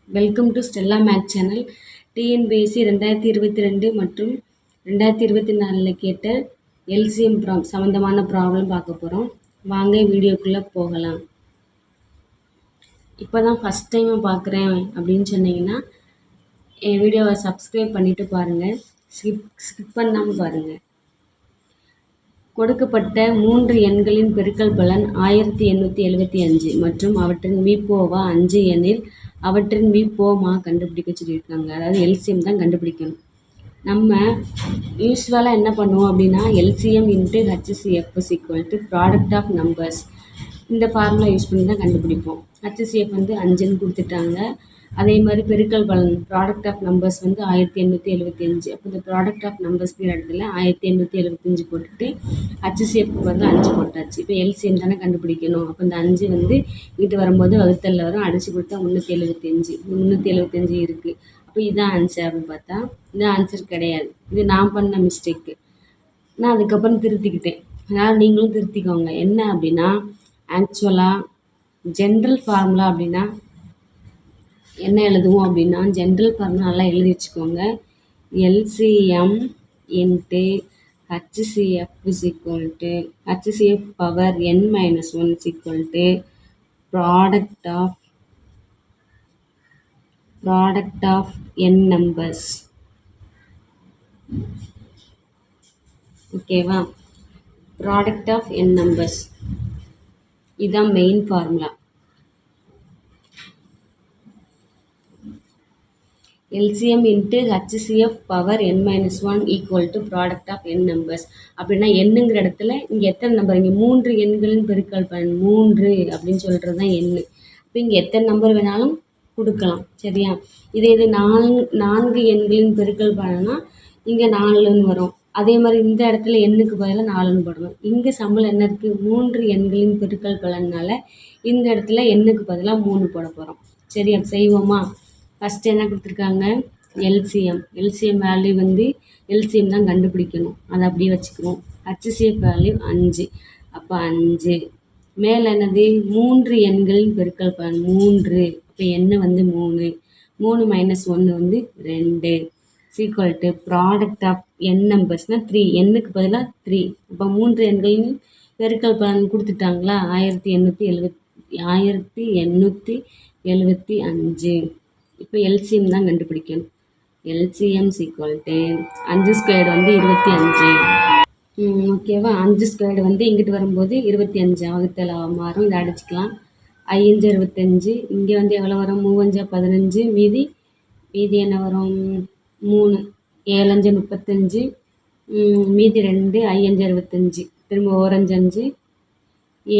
Welcome to Stella Max channel. TNPSC 2022 மற்றும் 2024 கேட்ட LCM சம்மந்தமான ப்ராப்ளம் பார்க்க போகிறோம். வாங்க வீடியோக்குள்ளே போகலாம். இப்போ தான் ஃபஸ்ட் டைம் பார்க்குறேன் அப்படின்னு சொன்னீங்கன்னா என் வீடியோவை சப்ஸ்கிரைப் பண்ணிவிட்டு பாருங்கள். ஸ்கிப் பண்ணாமல் பாருங்கள். கொடுக்கப்பட்ட 3 எண்களின் பெருக்கல் பலன் 1875 மற்றும் அவற்றின் மீப்போவா 5 எனில் அவற்றின் மீப்போமா கண்டுபிடிக்க சொல்லியிருக்காங்க. அதாவது எல்சிஎம் தான் கண்டுபிடிக்கணும். நம்ம யூஸ்வலாக என்ன பண்ணுவோம் அப்படின்னா LCM into HCF is equal to product of numbers, இந்த ஃபார்முலா யூஸ் பண்ணி தான் கண்டுபிடிப்போம். ஹச்சிசிஎஃப் வந்து 5ன்னு கொடுத்துட்டாங்க. அதே மாதிரி பெருக்கல் பலன் ப்ராடக்ட் ஆஃப் நம்பர்ஸ் வந்து 1875. அப்போ இந்த ப்ராடக்ட் ஆஃப் நம்பர்ஸ்ங்கிற இடத்துல 1875 போட்டுட்டு ஹச்சிசிஎஃப் வந்து 5 போட்டாச்சு. இப்போ எல்சிஎம் தானே கண்டுபிடிக்கணும். அப்போ இந்த 5 வந்து இங்கிட்டு வரும்போது வகுத்தலில் வரும், அடிச்சு கொடுத்தா 375 இருக்குது. அப்போ இதுதான் ஆன்சர் அப்படின்னு பார்த்தா இது ஆன்சர் கிடையாது. இது நான் பண்ண மிஸ்டேக்கு. நான் அதுக்கப்புறம் திருத்திக்கிட்டேன். அதனால் நீங்களும் திருத்திக்கோங்க. என்ன அப்படின்னா ஆக்சுவலாக ஜென்ரல் ஃபார்முலா அப்படின்னா என்ன எழுதுவோம் அப்படின்னா ஜென்ரல் ஃபார்முலா நல்லா எழுதி வச்சுக்கோங்க. LCM into HCF is equal to HCF power n-1 is equal to product of n numbers. ஓகேவா? ப்ராடக்ட் ஆஃப் n நம்பர்ஸ் இதுதான் main formula. LCM into HCF power n-1 equal to product of n numbers. அப்படின்னா எண்ணுங்கிற இடத்துல இங்கே எத்தனை number, இங்கே 3 எண்களின் பெருக்கல் பலன் 3 அப்படின்னு சொல்கிறது தான் எண்ணு. இப்போ இங்கே எத்தனை நம்பர் வேணாலும் கொடுக்கலாம். சரியா? இது 4 எண்களின் பெருக்கல் பலனா இங்கே 4ன்னு வரும். அதே மாதிரி இந்த இடத்துல எண்ணுக்கு பதிலாக 4ன்னு போடணும். இங்கே சம்பளம் என்ன இருக்குது, 3 எண்களின் பெருக்கல் பலனால இந்த இடத்துல எண்ணுக்கு பதிலாக 3 போட போகிறோம். சரி, அப்போ செய்வோமா? ஃபஸ்ட்டு என்ன கொடுத்துருக்காங்க, எல்சிஎம் வேல்யூ வந்து எல்சிஎம் தான் கண்டுபிடிக்கணும். அதை அப்படியே வச்சுக்கிறோம். HCF value 5. அப்போ 5 மேலே என்னது 3 எண்களின் பெருக்கல் பலன் 3. அப்போ எண்ணு வந்து 3 - 1 வந்து 2 equal to product of n நம்பர்ஸ்னால் 3. எண்ணுக்கு பதிலாக 3. அப்போ 3 எண்களின் பெருக்கல் பலன் கொடுத்துட்டாங்களா, 1875. இப்போ எல்சிஎம் தான் கண்டுபிடிக்கணும். எல்சிஎம் ஈக்குவல் டு 5 ஸ்கொயர்டு வந்து 25. ஓகேவா? 5 ஸ்கொயர்டு வந்து இங்கிட்டு வரும்போது 25 வகுத்தல் மாறும். இதை அடிச்சுக்கலாம். 5 25. இங்கே வந்து எவ்வளோ வரும், 3 15. மீதி என்ன வரும், 3 7 35. மீதி 2 5 25. திரும்ப 1 5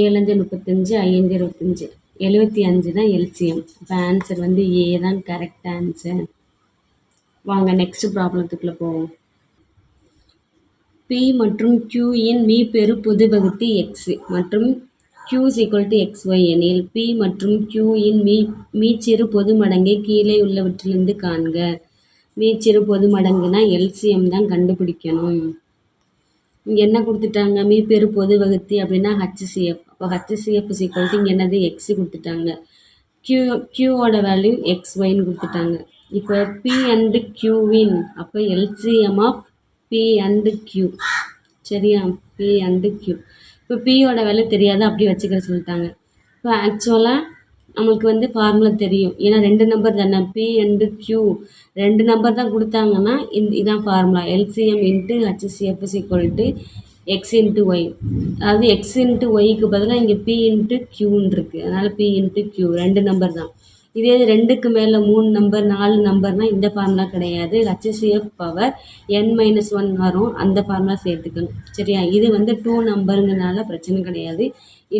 7 35 5 25 75 தான் எல்சிஎம். இப்போ ஆன்சர் வந்து ஏ தான் கரெக்ட் ஆன்சர். வாங்க நெக்ஸ்ட் ப்ராப்ளத்துக்குள்ளே போவோம். பி மற்றும் கியூயின் மீப்பெரு பொது வகுத்தி எக்ஸ் மற்றும் கியூ ஈக்குவல் டு XY எனில் பி மற்றும் கியூயின் மீச்சிறு பொது மடங்கை கீழே உள்ளவற்றிலிருந்து காண்க. மீச்சிறு பொது மடங்குனா எல்சிஎம் தான் கண்டுபிடிக்கணும். இங்கே என்ன கொடுத்துட்டாங்க, மீப்பெரு பொது வகுத்தி அப்படின்னா ஹச்சிசிஎஃப். அப்போ ஹச்சிசிஎஃப் இஸ் ஈக்குவல் டு இங்கே என்னது எக்ஸ் கொடுத்துட்டாங்க. கியூவோட வேல்யூ XYன்னு கொடுத்துட்டாங்க. இப்போ பி அண்டு கியூவின் அப்போ LCM of P and Q. சரியா? P and Q. இப்போ பியோட வேல்யூ தெரியாது, அப்படியே வச்சுக்கிற சொல்லிட்டாங்க. இப்போ ஆக்சுவலாக நம்மளுக்கு வந்து ஃபார்முலா தெரியும். ஏன்னா 2 நம்பர் தானே, பி அண்டு கியூ 2 நம்பர் தான் கொடுத்தாங்கன்னா இதான் formula. LCM into HCF is equal to X into Y. அதாவது எக்ஸ் இன்ட்டு ஒய்க்கு பதிலாக இங்கே பி இன்ட்டு கியூன்னு இருக்குது. அதனால் பி இன்ட்டு கியூ 2 நம்பர் தான். இதே 2க்கு மேலே 3 நம்பர் 4 நம்பர்னால் இந்த ஃபார்முலா கிடையாது. ஹச்சிசிஎஃப் பவர் n-1 வரும், அந்த ஃபார்முலா சேர்த்துக்கணும். சரியா? இது வந்து 2 நம்பருங்கனால பிரச்சனை கிடையாது.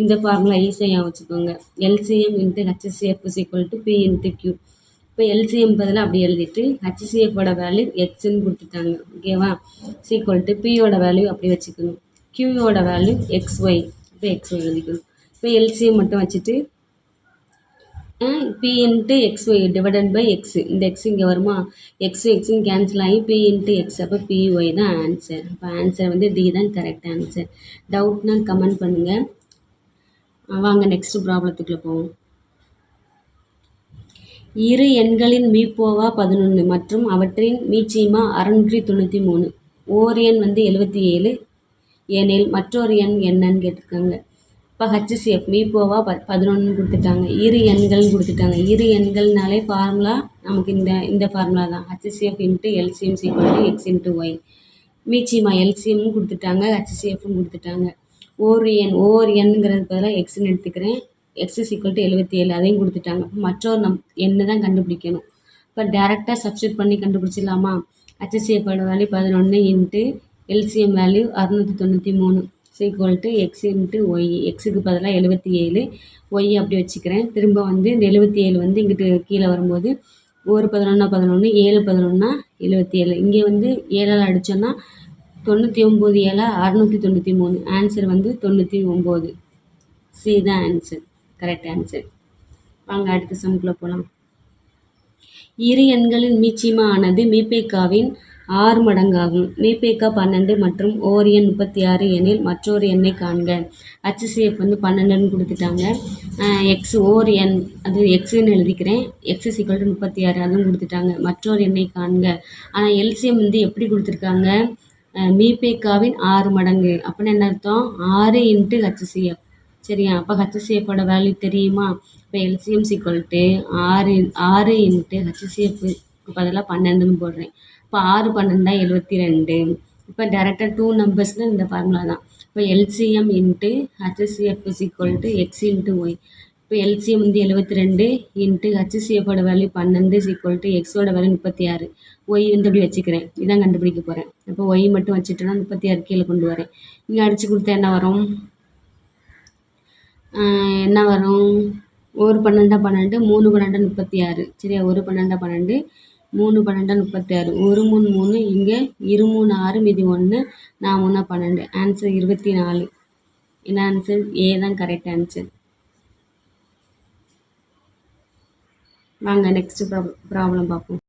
இந்த ஃபார்முலா ஈஸியாக வச்சுக்கோங்க. LCM into HCF is equal to P into Q. இப்போ எல்சிஎம் பதிலாக அப்படி எழுதிட்டு ஹச்சிசிஎஃபோட வேல்யூ எக்ஸ்ன்னு கொடுத்துட்டாங்க. ஓகேவா? ஈக்குவல் டு பியோட வேல்யூ அப்படி வச்சுக்கணும். கியூயோட வேல்யூ XY. இப்போ XY எழுதிக்கணும். இப்போ எல்சிஎம் மட்டும் வச்சுட்டு P into XY divided by X. இந்த எக்ஸ் இங்கே வருமா, எக்ஸ்ன்னு கேன்சல் ஆகி பி இன்ட்டு எக்ஸ். அப்போ PY தான் ஆன்சர். அப்போ ஆன்சர் வந்து டி தான் கரெக்ட் ஆன்சர். டவுட்னா கமெண்ட் பண்ணுங்கள். வாங்க நெக்ஸ்ட் ப்ராப்ளத்துக்குள்ளே போவோம். இரு எண்களின் மீப்போவா 11 மற்றும் அவற்றின் மீச்சீமா 693. ஓர் எண் வந்து 77 எனில் மற்றொரு எண் என்னன்னு கேட்டிருக்காங்க. இப்போ ஹச்சிசிஎஃப் மீப்போவா 11 கொடுத்துட்டாங்க, இரு எண்கள்னு கொடுத்துட்டாங்க. இரு எண்கள்னாலே ஃபார்முலா நமக்கு இந்த ஃபார்முலா தான், HCF into LCM equal X into Y. மீச்சீமா எல்சிஎம்மும் கொடுத்துட்டாங்க, ஹச்சிசிஎஃப்பும் கொடுத்துட்டாங்க. ஓர் எண்ங்கிறது பதிலாக எக்ஸ்ன்னு எடுத்துக்கிறேன். எக்ஸ் ஈக்குவல் டு 77 அதையும் கொடுத்துட்டாங்க. மற்றொரு எண்ணு தான் கண்டுபிடிக்கணும். இப்போ டேரெக்டாக சப்ஸ்டியூட் பண்ணி கண்டுபிடிச்சிடலாமா? ஹச்சிசிஎஃபோட value 11 into LCM value 693 equal to X into Y. எக்ஸுக்கு பதிலாக 77, ஒய் அப்படி வச்சுக்கிறேன். திரும்ப வந்து இந்த 77 வந்து இங்கிட்டு கீழே வரும்போது 11 11, 7 11 77. இங்கே வந்து 7ஆல் அடித்தோன்னா 99 7 693. ஆன்சர் வந்து 99. சி தான் ஆன்சர், கரெக்ட் ஆன்சர். வாங்க அடுத்த சம்குள்ளே போகலாம். இரு எண்களின் மீச்சீமா ஆனது மீபேக்காவின் 6 மடங்காகும். மீபேக்கா 12 மற்றும் ஓர் எண் 36 எனில் மற்றொரு எண்ணை காண்க. ஹச்சிசிஎஃப் வந்து 12ன்னு கொடுத்துட்டாங்க. எக்ஸ் ஓர் எண் அது எக்ஸுன்னு எழுதிக்கிறேன். எக்ஸ் ஈக்குவல் டு 36 அதுவும் கொடுத்துட்டாங்க. மற்றொரு எண்ணை காண்க. ஆனால் எல்சிஎம் வந்து எப்படி கொடுத்துருக்காங்க? மீபேக்காவின் 6 மடங்கு அப்படின்னு என்ன அர்த்தம்? 6 இன்ட்டு ஹச்சிசிஎஃப். சரியா? அப்போ ஹச்சிசிஎஃபோட வேல்யூ தெரியுமா? இப்போ எல்சிஎம் ஈக்குவல் டு 6 இன்ட்டு ஹச்சிசிஎஃப்க்கு பதிலாக 12ன்னு போடுறேன். இப்போ 6 12 72. இப்போ டேரெக்டாக 2 நம்பர்ஸில் இந்த ஃபார்முலா தான். இப்போ LCM into HCF equal to X into Y. இப்போ எல்சிஎம் வந்து 72 இன்ட்டு ஹச்சிசிஎஃபோட வேல்யூ 12 ஈக்குவல் டு எக்ஸோட வேல்யூ 36. ஒய் வந்து அப்படி வச்சுக்கிறேன். இதான் கண்டுபிடிக்க போகிறேன். இப்போ ஒய் மட்டும் வச்சுட்டோன்னா 36 கீழே கொண்டு வரேன். இங்கே அடித்து கொடுத்தா என்ன வரும்? ஒரு 12 12, 3 12 36. சரியா? ஒரு 12 12, 3 12 36. ஒரு 3 3, இங்கே 2 3 6, மீதி 1, 4 3 12. ஆன்சர் 24. என்ன ஆன்சர்? ஏ தான் கரெக்ட் ஆன்சர். வாங்க நெக்ஸ்ட் ப்ராப்ளம் பார்ப்போம்.